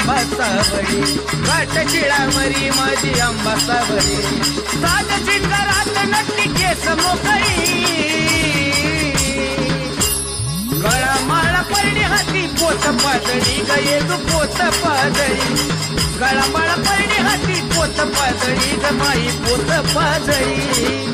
आंबा सावळी घाट शिळावरी माझी आंबा सावळी साज शिंगारात नटली केस मोकळी गळा माळा परडी हाती पोत पातळी गये तू पोत पातळी गळा माळा परडी हाती पोत पातळी ग माई पोत पातळी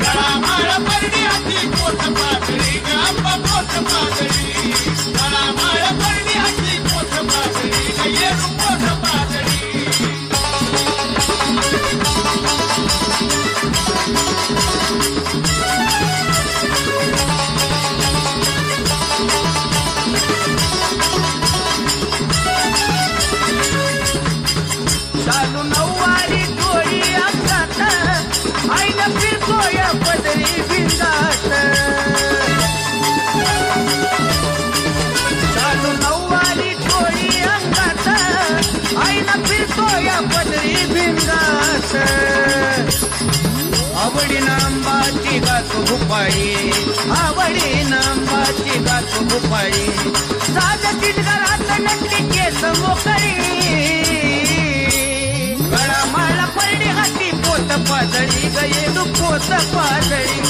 गळा माळा परडी हाती पोत पातळी ग आंबा पोत पातळी गळा माळा परडी हाती पोत पातळी ग येरू पोत पातळी चालू नऊवारी डोळी अंगात आईला फिरतोय पदरी भिंगात चालू नऊवारी डोळी अंगात आईला फिरतोय पदरी भिंगात आवडी नांबाची गातो भुपाळी आवडी नांबाची गातो भुपाळी साज चिटगारात नटली केस मोकळी गळा माळा परडी हाती पोत पातळी गयेलू पोत पातळी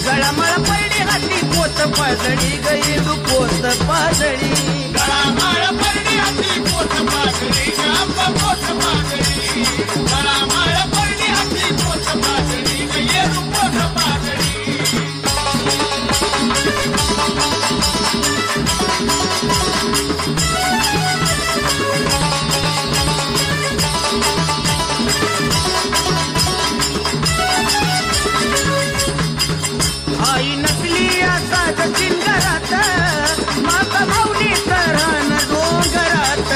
गळा माळा परडी हाती पोत पातळी गयेलू पोत पातळी गळा माळा परडी हाती पोत पातळी ग आंबा पोत पातळी गळा माळा परडी हाती पोत पातळी ग येरू पोत पातळी आई नसली असाच चिंगरात माता माऊली तरान डोंगरात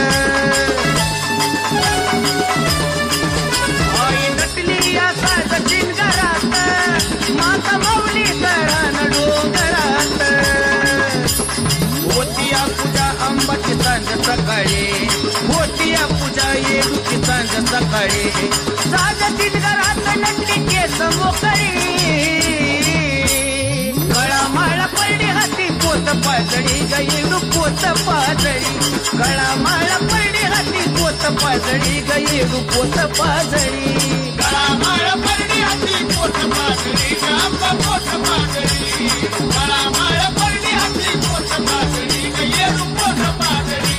आई नसली असाच चिंगरात माता माऊली तरान डोंगरात होतिया पूजा अंबाची सांज सकाळी होतिया पूजा येऊची सांज सकाळी साज चिंगरात नटली केस मोकळी गळा माळा परडी हाती पोत पातळी गयेलू पोत पातळी गळा माळा परडी हाती पोत पातळी गयेलू पोत पातळी गळा माळा परडी हाती पोत पातळी ग आंबा पोत पातळी गळा माळा परडी हाती पोत पातळी ग येरू पोत पातळी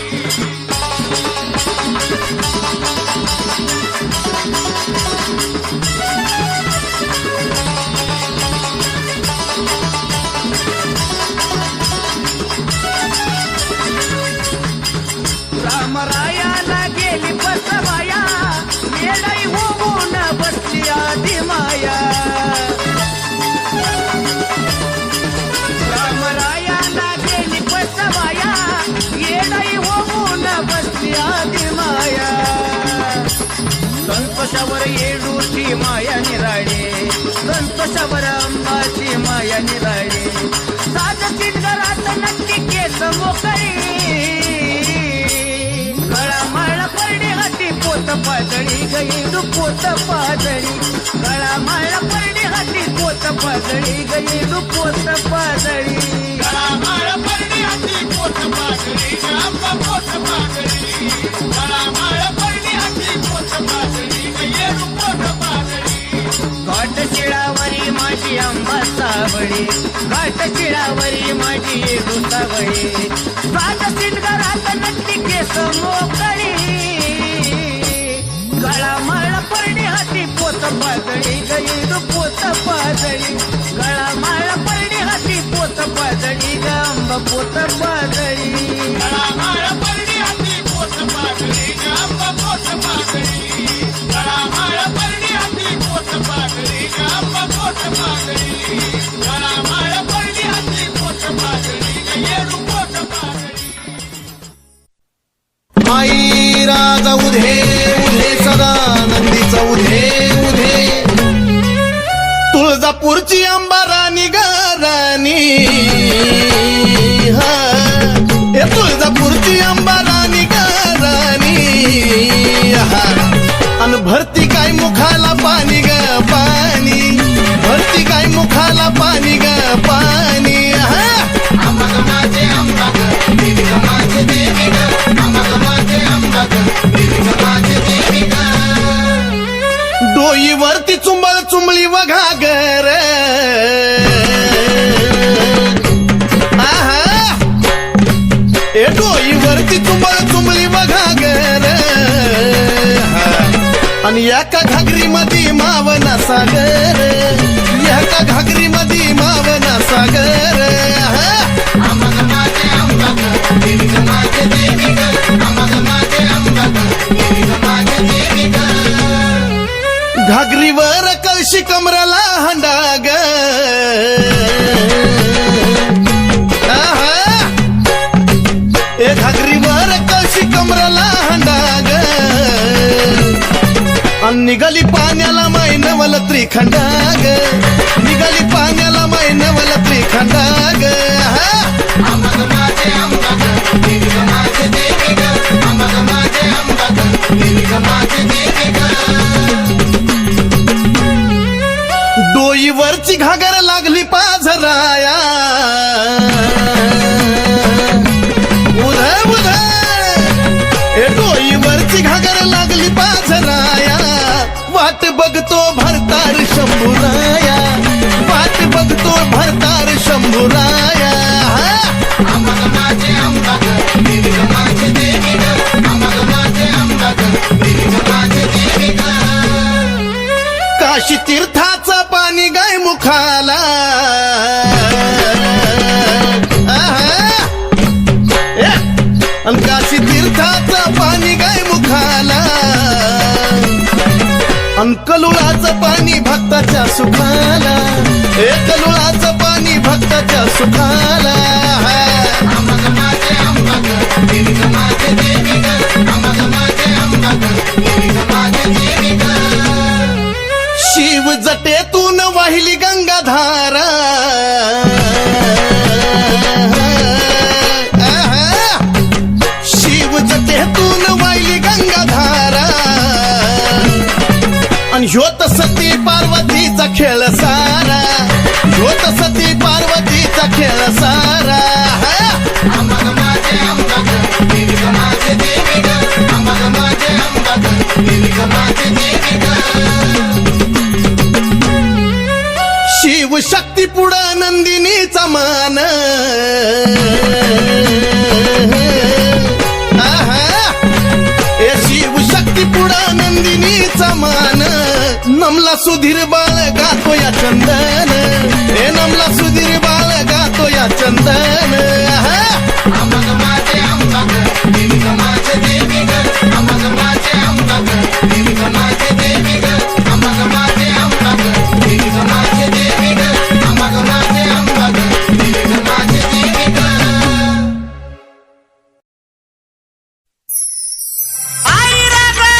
रामरायाला गेली बसवाया येडाई होऊन बसली आधी माया रामरायाला गेली बसवाया येडाई होऊन बसली आधी माया संतोषावर येडूची माया निराळे संतोषावर अंबाची माया निराळे साज चिंगरात नक्की केस मोकळी गळा माळा परडी हाती पोत पातळी गयेलू पोत पातळी गळा माळा परडी हाती पोत पातळी गयेलू पोत पातळी गळा माळा परडी हाती पोत पातळी ग आंबा पोत पातळी गळा माळा परडी हाती पोत पातळी ग येरू पोत पातळी घाट शिळावरी माझी आंबा सावळी घाट शिळावरी माझी येडू सावळी साज शिंगारात नटली केस मोकळी गळा माळा परडी हाती पोत पातळी गयेलू पोत पातळी गळा माळा परडी हाती पोत पातळी ग आंबा पोत पातळी गळा माळा परडी हाती पोत पातळी ग आंबा पोत पातळी गळा माळा परडी हाती पोत पातळी ग आंबा पोत पातळी गळा माळा परडी हाती पोत पातळी ग येरू पोत पातळी आई राजा उधे उधे सदा नंदीचा उधे उधे तुळजापूरची अंबा राणी ग राणी हा हे तुळजापूरची अंबा राणी ग राणी हा अन भरती काय मुखाला पाणी ग पाणी भरती काय मुखाला पाणी ग पाणी हा आंबा ग माझे आंबा ग देवी ग माझे देवी ग आंबा ग माझे आंबा ग देवी ग एका घागरी मध्ये मावना सागर, एका घागरी मध्ये मावना सागर. आम्हाला माझे अंबाग देवी ग माझे देवी ग, आम्हाला माझे अंबाग देवी ग माझे देवी ग. घागरीवर कळशी कमराला हंडाग, ए घागरीवर कळशी कमराला हंडाग. अन निघाली पाण्याला मैनवल त्रिखंडाग, निघाली पाण्याला मैनवल त्रिखंडाग. आम्हाला माझे अंबाग देवी ग माझे देवी ग, आम्हाला माझे अंबाग देवी ग माझे देवी ग. डोईवरची घागर लागली पाझराया, उध उध ए डोईवरची घागर लागली पाझराया. वाट बघतो भरतार शंभूराया, वाट बघतो भरतार शंभूराया. आम्हाला माझे अंबाग देवी ग माझे देवी ग, आम्हाला माझे अंबाग देवी ग माझे देवी ग. काशी तीर्थाचं पाणी गाय मुखाला, अन काशी तीर्थाचं पाणी गाय मुखाला. अन कलुळाचं पाणी भक्ताच्या सुखाला, ए कलुळाचं पाणी भक्ताच्या सुखाला. आम्हाला माझे अंबाग देवी ग माझे देवी ग, आम्हाला माझे अंबाग देवी ग माझे देवी ग. शिव जटेतून वाहिली गंगाधारा, शिव जटेतून वाहिली गंगाधारा. आणि ह्योत सती पार्वतीचा खेळ सारा, ह्योत सती पार्वतीचा खेळ सारा. आम्हाला माझे अंबाग देवी ग माझे देवी ग, आम्हाला माझे अंबाग देवी ग माझे देवी ग. शिव शक्ती पुढं नंदिनीचा मान, ए शिव शक्ती पुढं नंदिनीचा मान. नमला सुधीर बाळ गातो या चंदन, ए नमला सुधीर बाळ गातो या चंदन. आम्हाला माझे अंबाग देवी ग माझे देवी ग, आम्हाला माझे अंबाग देवी ग माझे देवी ग, आम्हाला माझे अंबाग देवी ग माझे देवी ग, आम्हाला माझे अंबाग देवी ग माझे देवी ग. आई राजा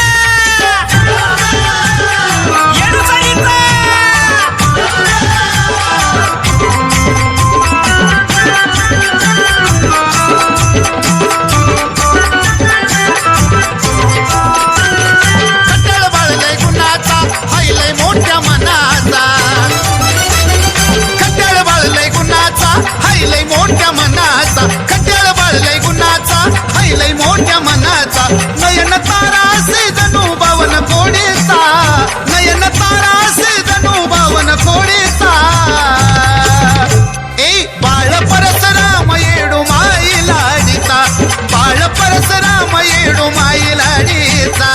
येडूचाईचा कट्टळ बाळलय गुणाचा हायलय मोठ्या मनाचा, कट्टळ बाळलय गुणाचा हायलय मोठ्या मनाचा, कट्टळ बाळलय गुणाचा हायलय मोठ्या मनाचा. नयन तारा असे जणू बावन कोडीचा, नयन तारा असे जणू बावन कोडीचा. ए बाळ परसराम येडू माई लाडीचा, बाळ परसराम येडू माई लाडीचा.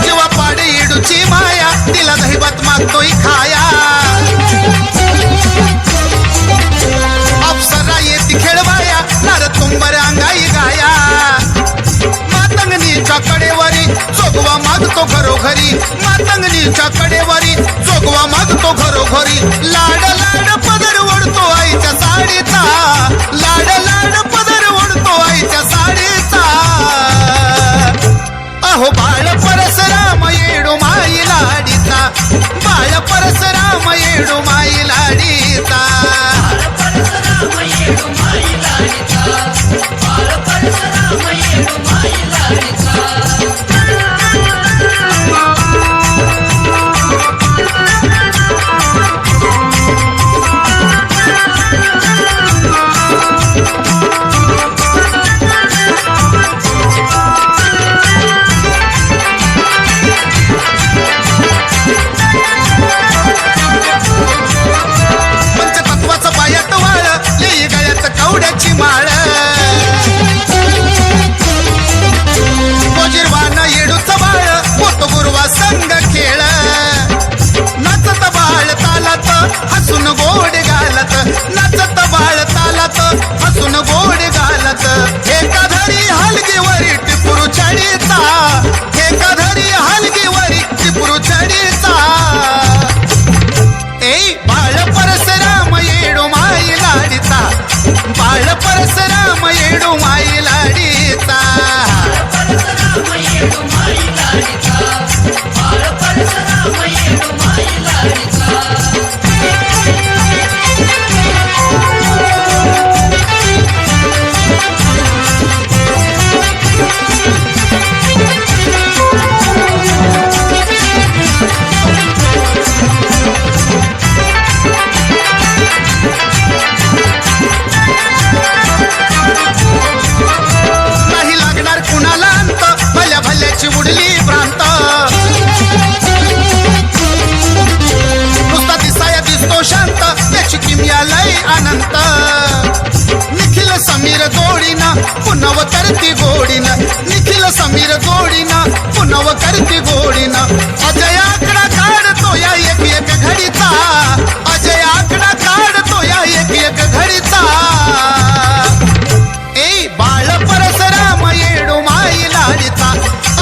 जेव्हा पाडी येडूची माया, तिला दहीभात मागतोय खाया. अप्सरा येती खेळवाया, नार तुंबर अंगाई गाया. मातंगनीच्या कडेवरी जोगवा मागतो घरोघरी, मातंगनीच्या कडेवरी जोगवा मागतो घरोघरी. लाड लाड पदर ओढतो आईच्या साडीचा, लाड लाड पदर ओढतो आईच्या साडीचा. अहो बाळ परसराम येडू माई लाडीचा, बाळ परसराम येडू माई लाडीचा. गोड घालत नाचत बाळ तालात हसून गोड घालत एका धरी हलगीवरी टिपुरू छडीचा एका धरी हलगीवरी टिपुरू छडीचा ए बाळ परशुराम येडू माई लाडीचा बाळ परशुराम येडू माई लाडीचा नाही लागणार कुणाला अंत भल्या भल्याची उडली भ्रांत नुसता दिसाया दिसतो शांत त्याची किमया लय अनंत निखिल समीर जोडीनं पुनव करती गोडीनं निखिल समीर जोडीनं पुनव करती गोडीनं अजय आकडा काढतो या एक एक घडीचा अजय आकडा काढतो या एक एक घडीचा ए बाळ परशुराम येडू माई लाडीचा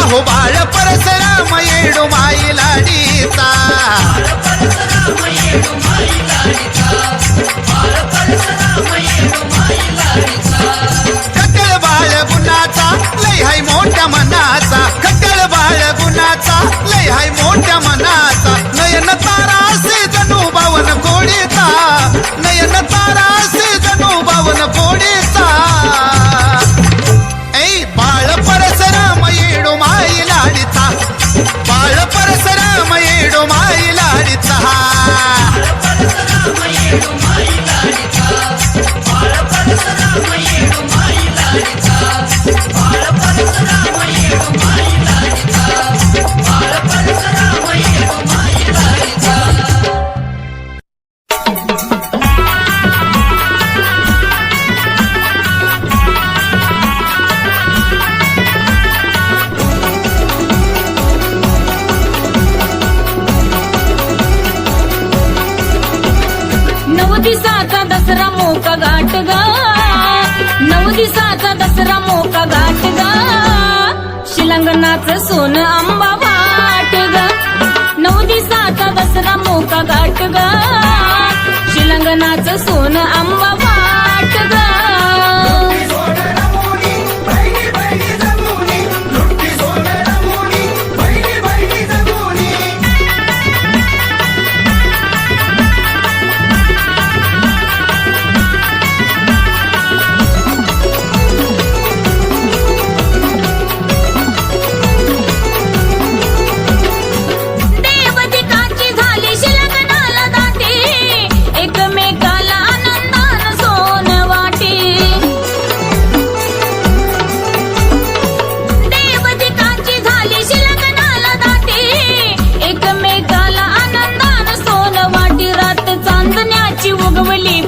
अहो बाळ परशुराम येडू माई लाडीचा खट्टळ बाळ गुणाचा लय हाय मोठ्या मनाचा खट्टळ बाळ गुणाचा लय हाय मोठ्या मनाचा नयन तारा असे जणू बावन कोडीचा नयन तारा असे जणू बावन कोडीचा ऐ बाळ परशुराम येडू माई लाडीचा बाळ परशुराम येडू माई लाडीचा दिवसाचा दसरा मोका गाठ गा 9 दिवसाचा दसरा मोका गाठ गा शिलंगणाचं सोनं आंबा वाट गा 9 दिवसाचा दसरा मोका गाठ गा शिलंगणाचं सोनं आंबा वाट गा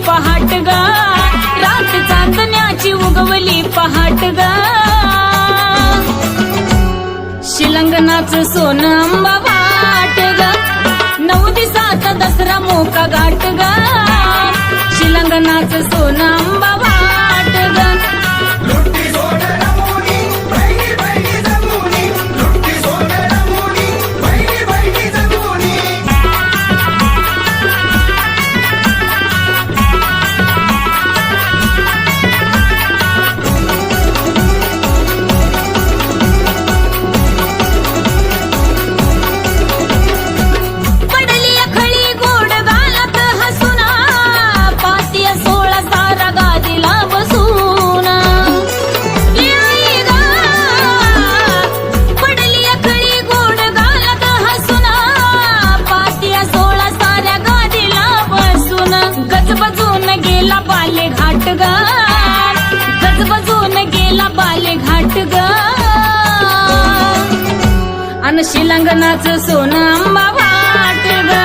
पहाट गा रात चांदण्याची उगवली पहाट गा शिलंगणाचं सोनं आंबा वाट गा 9 दिवसाचा दसरा मोका गाठ गा शिलंगणाचं सोनं आंबा वाट गा गजबजून गेला बाले घाट गा अन शिलंगणाचं सोनं आंबा वाट गा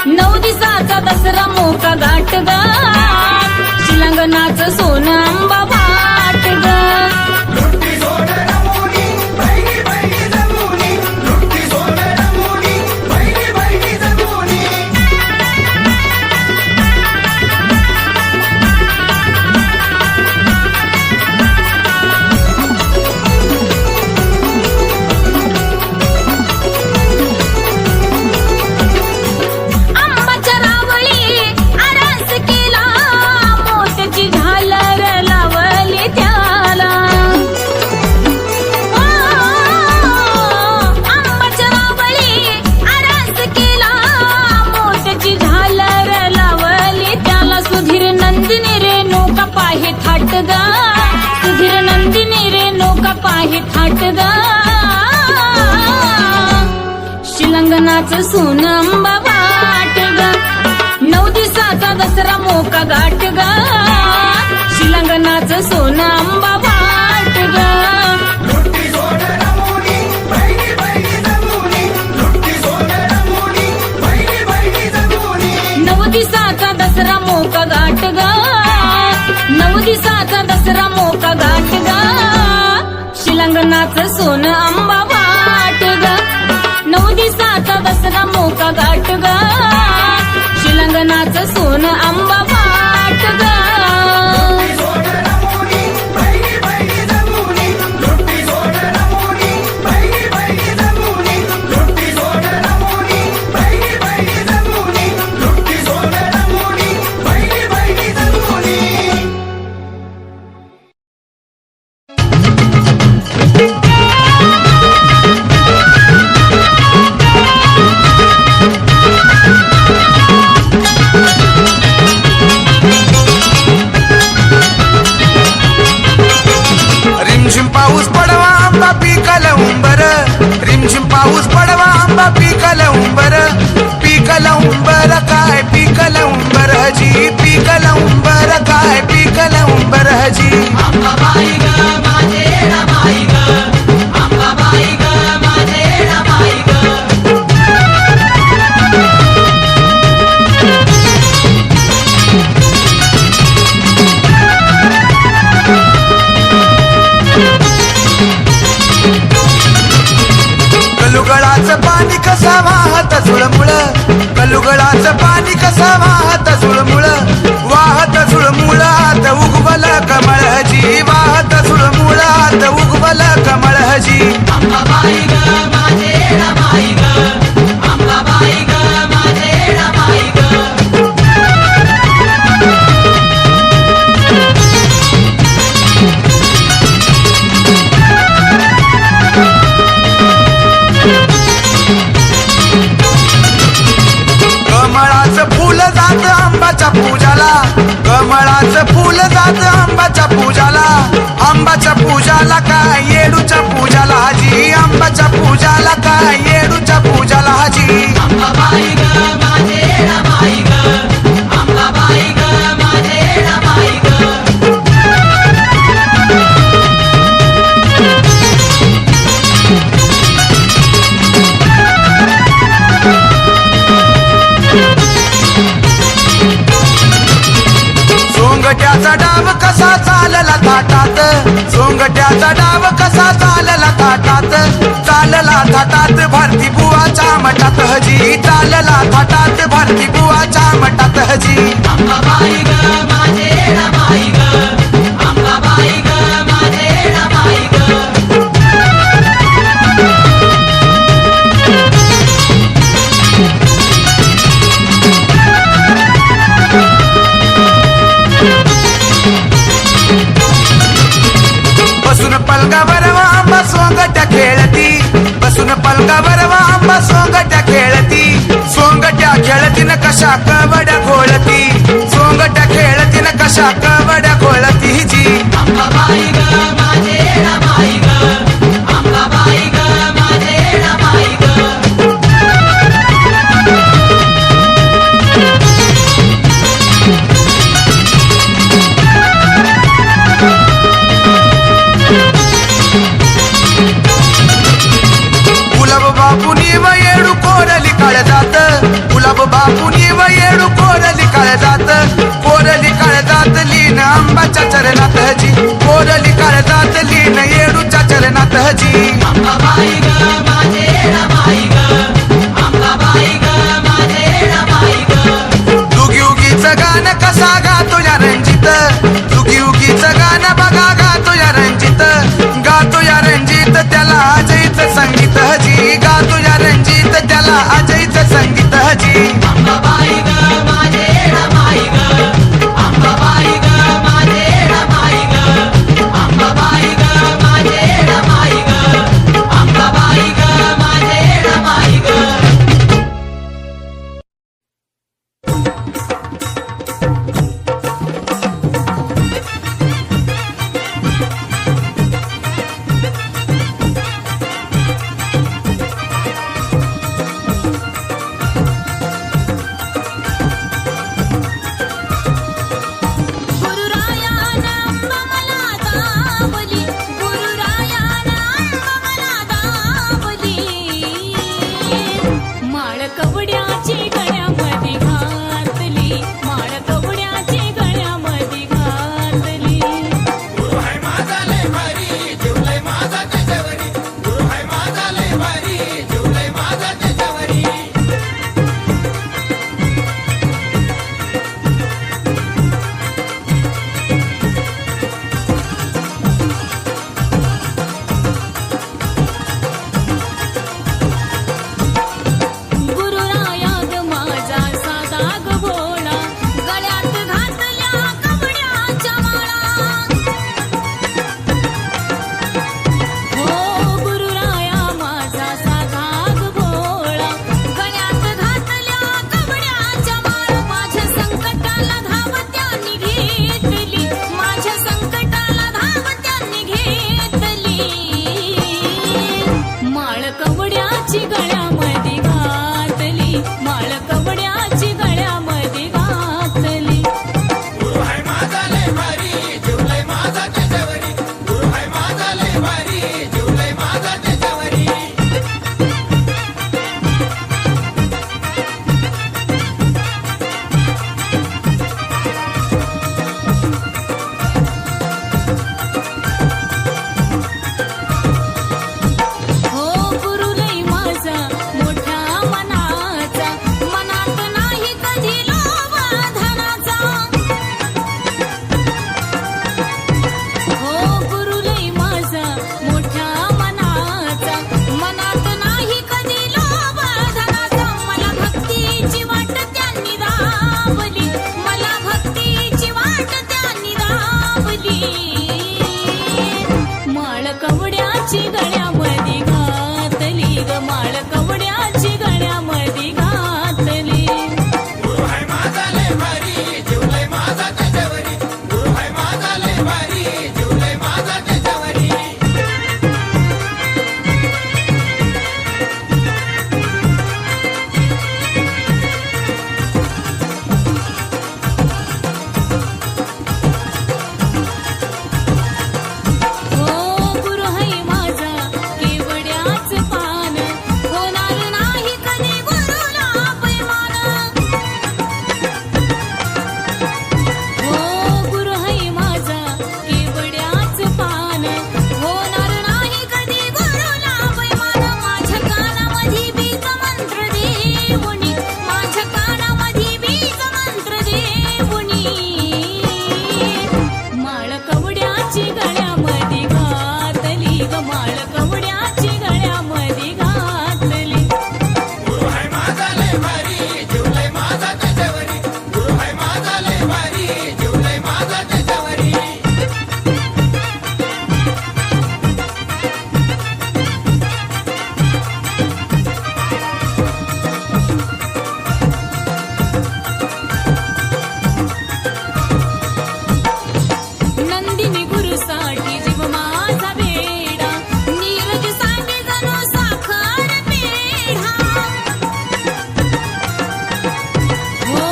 9 दिवसाचा दसरा मोका गाठ गा शिलंगणाचं सोनं आंबा वाट गा पाहे थाट ग सुधीर नंदिनी रेणुका पाहे थाट ग शिलंगनाचं सोन अंबा वाट ग 9 दिवसाचा दसरा मोका गाठ ग शिलंगनाचं सोन अंबा वाट ग लुट्टी सोड रमोनी बहिणी बहिणी जगोनी लुट्टी सोड रमोनी बहिणी बहिणी जगोनी 9 दिवसाचा दसरा मोका गाठ ग 9 दिवसाचा दसरा मोका गाठ ग शिलंगनाचं सोन अंबा वाट ग 9 दिवसाचा दसरा मोका गाठ ग शिलंगनाचं सोन अंबा वाट ग सोड रमोनी बहिणी बहिणी जगोनी लुट्टी सोड रमोनी बहिणी बहिणी जगोनी लुट्टी सोड रमोनी बहिणी बहिणी जगोनी लुट्टी सोड रमोनी बहिणी बहिणी जगोनी रिमझिम पाऊस पडवा आंबा पिकलं उंबर रिमझिम पाऊस पडवा आंबा पिकलं उंबर काय पिकलं उंबर हजी पिकलं उंबर काय पिकलं उंबर हजी अंबाबाई ग माझे रमाई ग अंबाबाई ग माझे रमाई ग कलुगडाचं पाणी कसं वाहत झुळमुळ कलुगडाचं पाणी कसं वाहत झुळमुळ वाहत झुळमुळात उगवल कमळ हजी वाहत झुळमुळात उगवल कमळ हजी अंबाबाई ग माझे रमाई ग अंबाबाई ग माझे रमाई ग कमळाचं फूल जात आंबाच्या पूजाला कमळाचं फूल जात आंबाच्या पूजाला आंबाच्या पूजाला काय येडूच्या पूजाला हाजी आंबाच्या पूजाला काय येडूच्या पूजाला हाजी अंबाबाई ग माझे रमाई ग अंबाबाई ग माझे रमाई ग सोंगट्याचा डाव कसा चालला थाटात सोंगट्याचा डाव कसा चालला थाटात भारती बुवाच्या मठात हजी चालला थाटात भारती बुवाच्या मठात हजी अंबाबाई ग माझे रमाई ग अंबाबाई ग माझे रमाई ग बसून पलंगावर आंबा सोंगट्या खेळती बसून पलंगावर आंबा सोंगट्या खेळती सोंगट्या खेळतीन कशा कवड्या घोळती सोंगट्या खेळतीन कशा कवड्या घोळती जी अंबाबाई ग माझे रमाई ग अंबाबाई ग माझे रमाई ग गुलाब बापूनी व येडू कोरली काळजात गुलाब बापूनी व येडू कोरली काळजात लीन आंबाच्या चरणात हजी कोरली काळजात लीन येडूच्या चरणात हजी अंबाबाई ग माझे रमाई ग अंबाबाई ग माझे रमाई ग दुगी उगीचं गाणं कसा गातो या रंजित दुगी उगीचं गाणं बघा गातो या रंजित त्याला अजयचं संगीत हजी गातो या रंजित त्याला अजयचं संगीत हजी अंबाबाई ग माझे रमाई ग अंबाबाई ग माझे रमाई ग अंबाबाई ग माझे रमाई ग अंबाबाई ग माझे रमाई ग कवड्याची गळ्यामध्ये घातली ग माळ कवड्याची गळ्यामध्ये घातली गुरु हाय माझा लय भारी जीवलय माझा त्याच्यावरी गुरु हाय माझा लय भारी जीवलय माझा त्याच्यावरी हो गुरु हाय माझा केवड्याच पान होणार नाही कधी गुरुला अपमान हो गुरु हाय माझा केवड्याच पान होणार नाही कधी गुरुला अपमान माझ्या कानामध्ये बीज मंत्र देऊनी माझ्या कानामध्ये बीज मंत्र देऊनी माळ कवड्याची गळ्यामध्ये घातली ग माळ कवड्याची गळ्यामध्ये घातली गुरु हाय माझा लय भारी जीवलय माझा त्याच्यावरी गुरु हाय माझा लय भारी जीवलय माझा त्याच्यावरी नंदिनी गुरुसाठी जीव माझा वेडा नीरज सांगे जणू साखर पेढा हो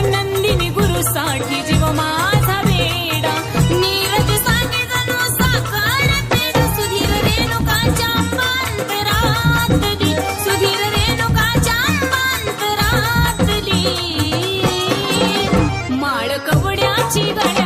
नंदिनी गुरुसाठी जीव माझा वेडा नीरज सांगे जणू साखर पेढा सुधीर रेणुकाच्या अंतरातली सुधीर रेणुकाच्या अंतरातली माळ कवड्याची गळ्या